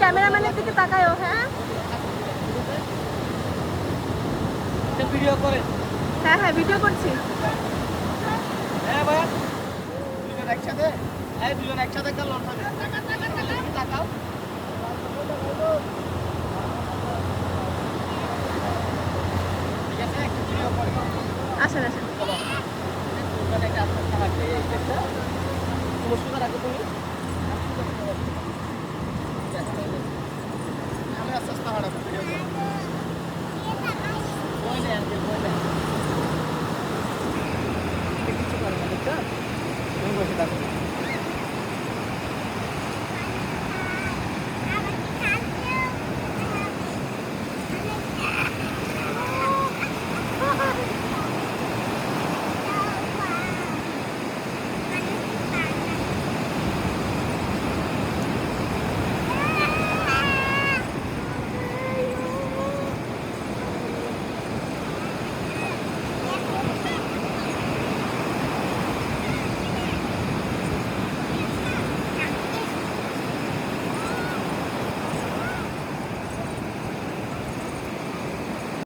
ক্যামেরাম্যানের দিকে তাকায়ও। হ্যাঁ ভিডিও করে। হ্যাঁ হ্যাঁ ভিডিও করছি। হ্যাঁ ভাইয়া দুজন একসাথে, হ্যাঁ দুজন একসাথে একটা লট হবে। তাকাও ঠিক আছে, একটু ভিডিও করে। আসেন আসেন। চলো দুজন একটা আস্তে আস্তে রাখবে। এই দেখো সমস্যা রাখো তুমি।